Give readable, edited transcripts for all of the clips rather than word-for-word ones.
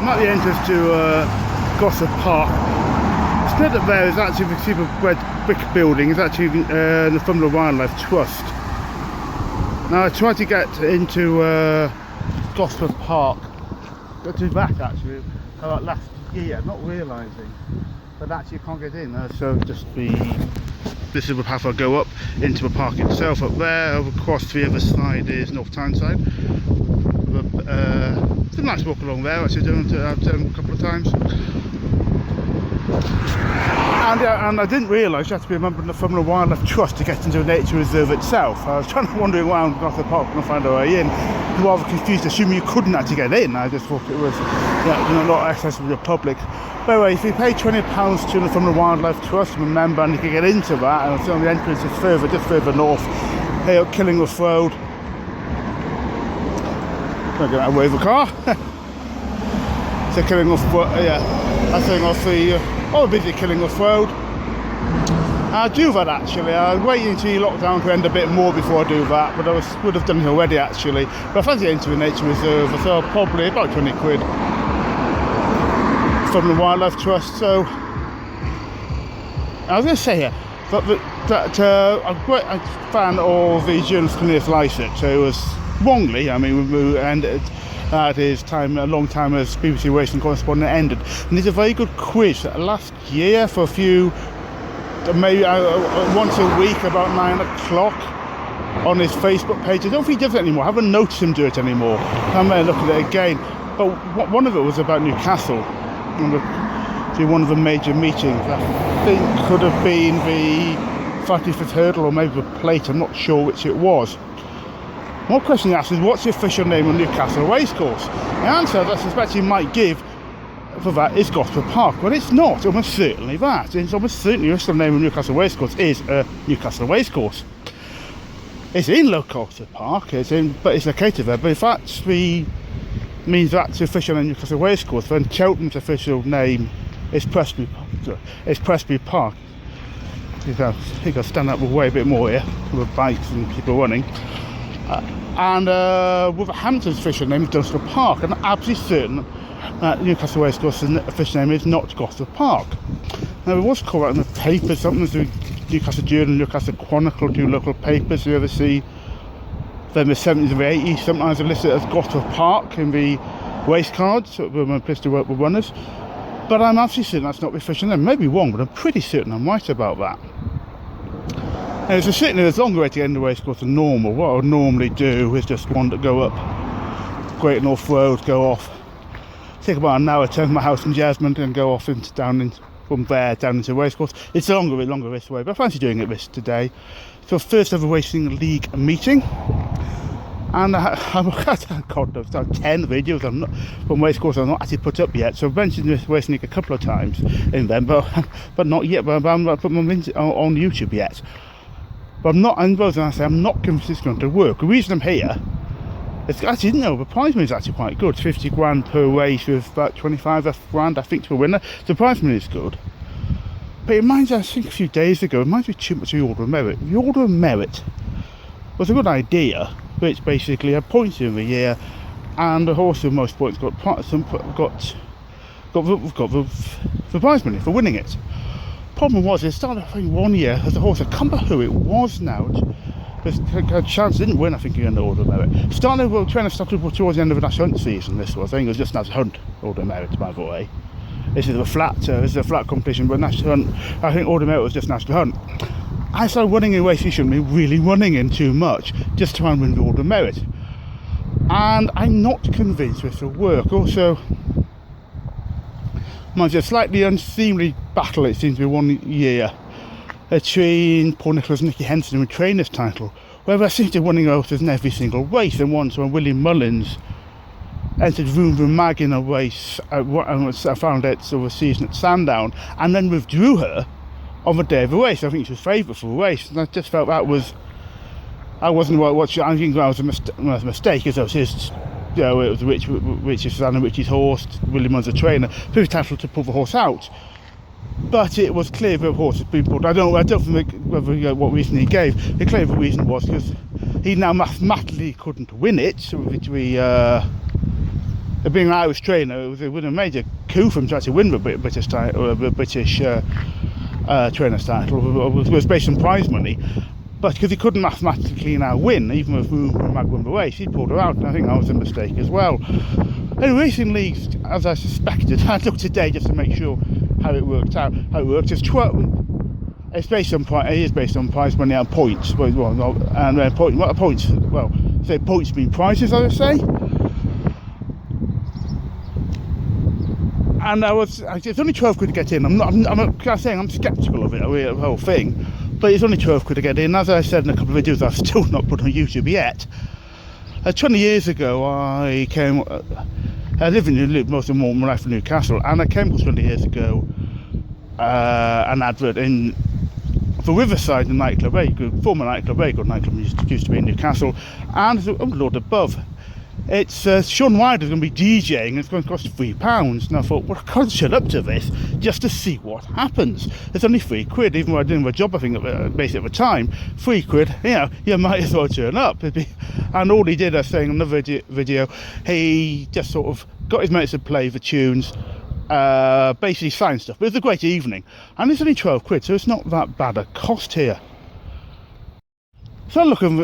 I'm at the entrance to Gosforth Park. The bit up there is actually the super red brick building. It's actually the Formula Wildlife Trust. Now I tried to get into Gosforth Park. Got to back actually about last year, not realising that actually you can't get in. So just this is the path I go up into the park itself. Up there, across the other side is North Tyneside. It's a nice walk along there. Actually, I've done a couple of times. And I didn't realise you had to be a member of the Formula Wildlife Trust to get into a nature reserve itself. I was trying to wander around Gosforth Park and find a way in. I was rather confused, assuming you couldn't actually get in. I just thought it was not accessible to the public. But anyway, if you pay £20 to the Formula Wildlife Trust, remember, and you can get into that, and so the entrance is just further north, here at Killingworth Road. I'm going to wave a car. So Killingworth, that's going off the busy Killingworth Road. I'll do that actually. I was waiting until lockdown to end a bit more before I do that, but I would have done it already actually. But I fancy getting to a nature reserve, so probably about 20 quid from the Wildlife Trust. So I was going to say here that I found all the journalists coming here to license. So it was wrongly. I mean, we ended at his time, a long time as BBC racing correspondent ended. And there's a very good quiz last year for a few, maybe once a week about 9 o'clock on his Facebook page. I don't think he does it anymore. I haven't noticed him do it anymore. I may look at it again. But one of it was about Newcastle. One of the major meetings. I think could have been the 35th hurdle or maybe the plate. I'm not sure which it was. One question he asked is, what's the official name of Newcastle Racecourse? The answer that I suspect he might give for that is Gosforth Park. Well, it's not. Almost certainly that. It's almost certainly the official name of Newcastle Racecourse is Newcastle Racecourse. It's in Gosforth Park, but it's located there. But if that's means that's the official name of Newcastle Racecourse, then Cheltenham's official name is Presby Park. You got to stand up way a bit more here with bikes and people running. And Wolverhampton's official name is Gosforth Park, and I'm absolutely certain that Newcastle Racecourse's official name is not Gosforth Park. Now, it was called out in the papers, something to Newcastle Journal, Newcastle Chronicle, two local papers. You ever see them in the 70s and the 80s, sometimes they're listed as Gosforth Park in the race cards, when I used to work with runners. But I'm absolutely certain that's not the official name. Maybe wrong, but I'm pretty certain I'm right about that. And it's certainly there's longer way to get into the racecourse than normal. What I would normally do is just one to go up Great North Road, go off, take about an hour, turn to my house in Jasmine, and go off from there down into the racecourse. It's a longer this way, but I fancy doing it this today. So first ever racing league meeting, and God, there's like 10 videos from racecourse I've not actually put up yet. So I've mentioned this racing league a couple of times in them, but not yet. But I'm not putting them on YouTube yet. But I'm not convinced it's going to work. The reason I'm here is actually, the prize money is actually quite good. 50 grand per race with about 25 grand, I think, to a winner. The prize money is good. But it reminds me, I think a few days ago, it reminds me too much of the Order of Merit. The Order of Merit was a good idea, which basically had points in the year, and the horse with most points got the prize money for winning it. Problem was, it started off one year as a horse, I can't remember who it was now. The chance didn't win, I think, in the Order of Merit. Trying to start towards the end of the National Hunt season, this was. I think it was just National Hunt Order of Merit, by the way. This is a flat competition, but National Hunt, I think Order of Merit was just National Hunt. I started running in races you shouldn't be really running in too much, just to try and win the Order of Merit. And I'm not convinced this will work. Also, there's a slightly unseemly battle, it seems to be, one year between Paul Nicholas and Nicky Henson who trained this title, where I seem to be winning horses in every single race. And once when William Mullins entered Vroom Vroom Mag in a race, I found out over a season at Sandown, and then withdrew her on the day of the race. I think she was favourite for the race, and I just felt that was, I think that was a mistake, as it was his, it was Richie's son and Richie's horse. William was a trainer, who was entitled to pull the horse out. But it was clear the horse had been pulled. I don't think whether what reason he gave. The clear reason was because he now mathematically couldn't win it, which we being an Irish trainer, it was a major coup for him to actually win the British title, or the British trainer's title. Was based on prize money, but because he couldn't mathematically now win, even if Mag won the race, he pulled her out, and I think that was a mistake as well. Anyway, racing leagues, as I suspected, I looked today just to make sure how it worked out. How it works is it's based on it is based on prize money and points. And what are points? Well, say points being prizes, I would say. And it's only 12 quid to get in. I'm saying I'm sceptical of it, the whole thing, but it's only 12 quid to get in. As I said in a couple of videos I've still not put on YouTube yet, 20 years ago I lived most of my life in Newcastle, and I came across 20 years ago an advert in for Riverside, a nightclub, very good, former nightclub, very good nightclub used to be in Newcastle, and oh Lord above, it's Sean Wilder's going to be DJing. It's going to cost £3, and I thought, well, I can't shut up to this just to see what happens. It's only £3, even though I didn't have a job, I think, basically at the time. £3, you know, you might as well turn up. And all he did, I was saying in another video, he just sort of got his mates to play the tunes, basically signed stuff. But it was a great evening, and it's only £12, so it's not that bad a cost here. So I look on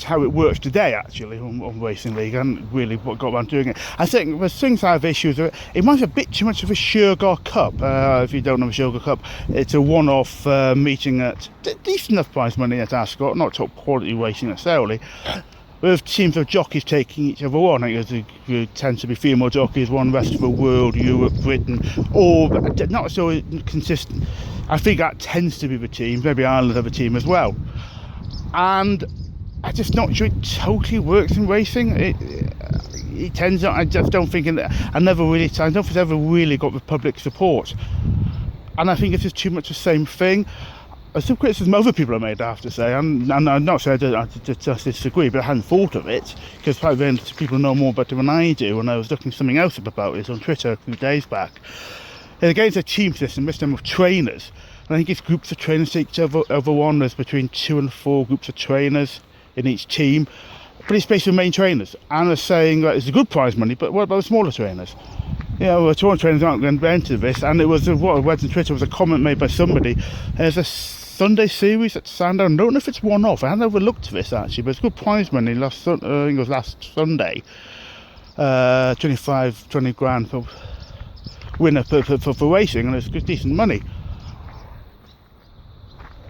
how it works today, actually, on Racing League, and really what got around doing it. I think there's things I have issues with. It might be a bit too much of a Sugar Cup. If you don't know the Sugar Cup, it's a one-off meeting at decent enough prize money at Ascot, not top quality racing necessarily, with teams of jockeys taking each other on. I think there tends to be female jockeys, one rest of the world, Europe, Britain, or not so consistent. I think that tends to be the team. Maybe Ireland have a team as well. And I'm just not sure it totally works in racing. It tends. I just don't think. I don't think it's ever really got the public support. And I think it's just too much the same thing. Some criticism other people have made, I have to say, and I'm not saying I just disagree, but I hadn't thought of it, because probably then people know more about it than I do, and I was looking something else up about it on Twitter a few days back. And again, it's a team system, this time with trainers. And I think it's groups of trainers take each other on. There's between 2 and 4 groups of trainers in each team, but it's based on main trainers. And they're saying that it's a good prize money, but what about the smaller trainers? You know, the smaller trainers aren't going to enter this. And it was what I read on Twitter was a comment made by somebody. There's a Sunday series at Sandown. I don't know if it's one-off. I hadn't overlooked this actually, but it's good prize money. I think it was last Sunday. 20 grand for winner for racing, and it's good, decent money.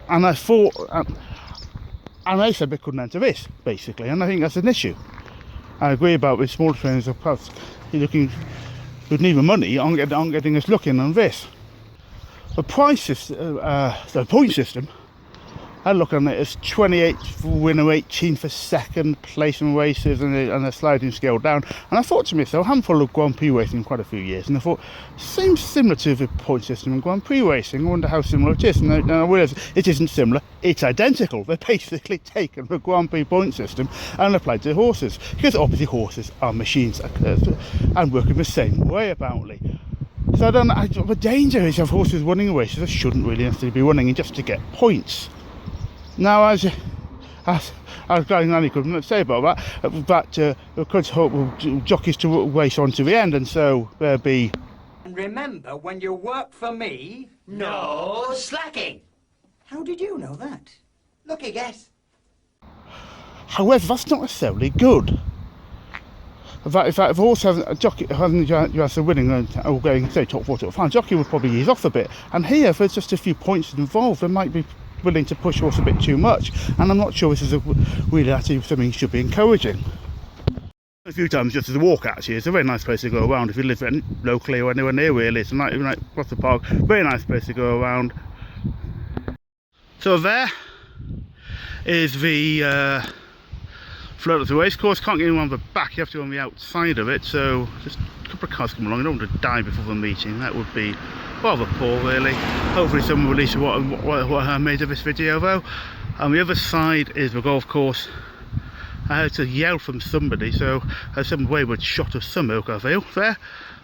And I thought, and they said they couldn't enter this, basically, and I think that's an issue. I agree about with smaller trainers, perhaps looking who need the money aren't getting us looking on this. The price system, the point system, I look on it as 28 for winner, 18 for second place in races, and a sliding scale down. And I thought to myself, I'm full of Grand Prix racing in quite a few years, and I thought, seems similar to the point system in Grand Prix racing. I wonder how similar it is. And I realised it isn't similar, it's identical. They've basically taken the Grand Prix point system and applied to horses, because obviously horses are machines and work in the same way, apparently. So the danger is of horses running races that shouldn't really necessarily be running just to get points. Now, as I couldn't say about that, we could hope jockeys to race on to the end, and so there'll be. And remember, when you work for me, no slacking. How did you know that? Lucky guess. However, that's not necessarily good. If a horse hasn't a jockey has a winning or going say top 4 top 5, jockey would probably ease off a bit. And here, if there's just a few points involved, they might be willing to push horse a bit too much, and I'm not sure this is really actually something you should be encouraging. A few times just as a walk, actually. It's a very nice place to go around if you live locally or anywhere near, really. It's like Gosforth Park, very nice place to go around. So there is the float of the racecourse. Can't get anyone on the back, you have to go on the outside of it, so just a couple of cars come along. I don't want to die before the meeting, that would be rather poor, really. Hopefully someone will release what I made of this video, though. On the other side is the golf course. I heard a yell from somebody, so there's some wayward shot of some ilk, I feel.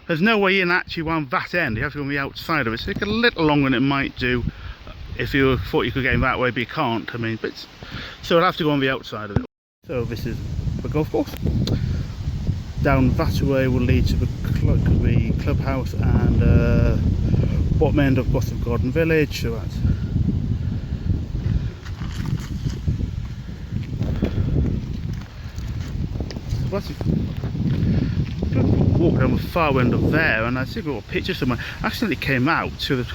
There's no way in actually on that end, you have to go on the outside of it. So it's a little longer than it might do if you thought you could get in that way, but you can't. I mean, so I'll have to go on the outside of it. So this is the golf course. down that way will lead to the clubhouse and bottom end of Gosforth Garden Village. So that's walk down the far end of there, and I see a little picture somewhere. I accidentally came out to the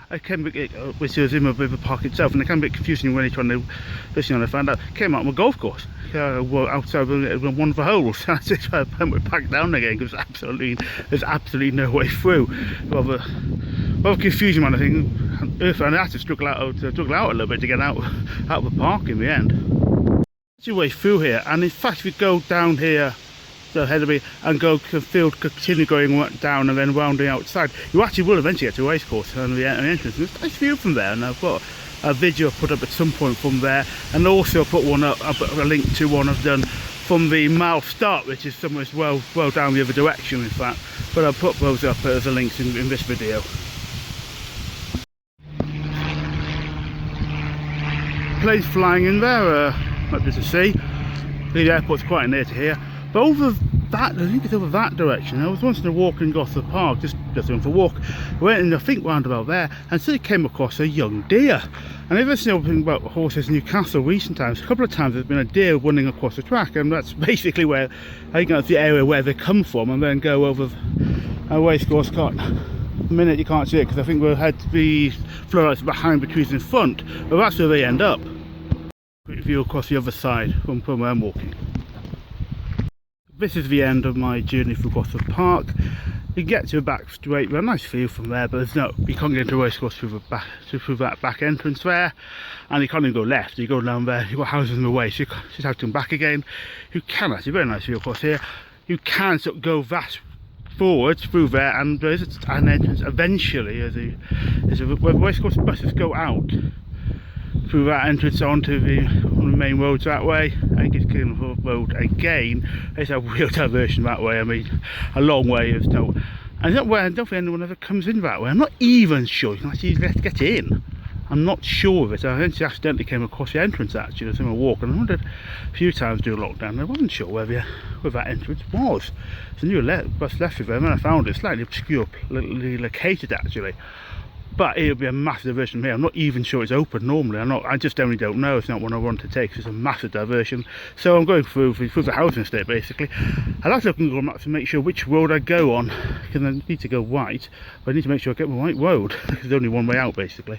I came which was in the park itself, and it can be a bit confusing when you're trying to listen. I found out came out on a golf course outside one of the holes. I just went back down again because there's absolutely no way through. Rather confusing, man. I think, and I had to struggle out a little bit to get out of the park in the end. Your way through here, and in fact, if you go down here ahead of me and go to the field, continue going down and then rounding outside, you actually will eventually get to a racecourse and the entrance. There's a nice view from there, and I've got a video put up at some point from there, and also put one up, a link to one I've done from the mile start, which is somewhere well down the other direction in fact, but I'll put those up as a links in this video. Planes flying in there, like this to see. The airport's quite near to here. But over that, I think it's over that direction. I was once in a walk in Gosforth Park, just going for a walk. I went in, I think, round about there, and suddenly came across a young deer. And if you know anything about horses in Newcastle recent times, a couple of times there's been a deer running across the track, and that's basically where, I think that's the area where they come from, and then go over a racecourse cart. The minute you can't see it, because I think we'll head the floodlights behind the trees in front, but that's where they end up. Quick view across the other side from where I'm walking. This is the end of my journey through Gosforth Park. You can get to the back straight with a nice view from there, but you can't get into a racecourse through that back entrance there, and you can't even go left. You go down there, you've got houses in the way, so you just have to come back again. You can actually, very nice view across here. You can sort of go that forward through there, and there is an entrance eventually where the racecourse buses go out through that entrance onto one of the main roads that way. I think it's Gosforth Road again. There's a real diversion that way. I mean, a long way. I don't think anyone ever comes in that way. I'm not even sure you can actually get in. I'm not sure of it. I actually accidentally came across the entrance actually as I was walk, and I wondered a few times during lockdown. I wasn't sure where that entrance was. So I knew a bus left with it, and then I found it slightly obscurely located actually. But it would be a massive diversion here. I'm not even sure it's open normally. I just generally don't know. It's not one I want to take. It's a massive diversion. So I'm going through the housing estate basically. I'd like to look on Google Maps to make sure which road I go on, because I need to go right, but I need to make sure I get the right road. There's only one way out basically.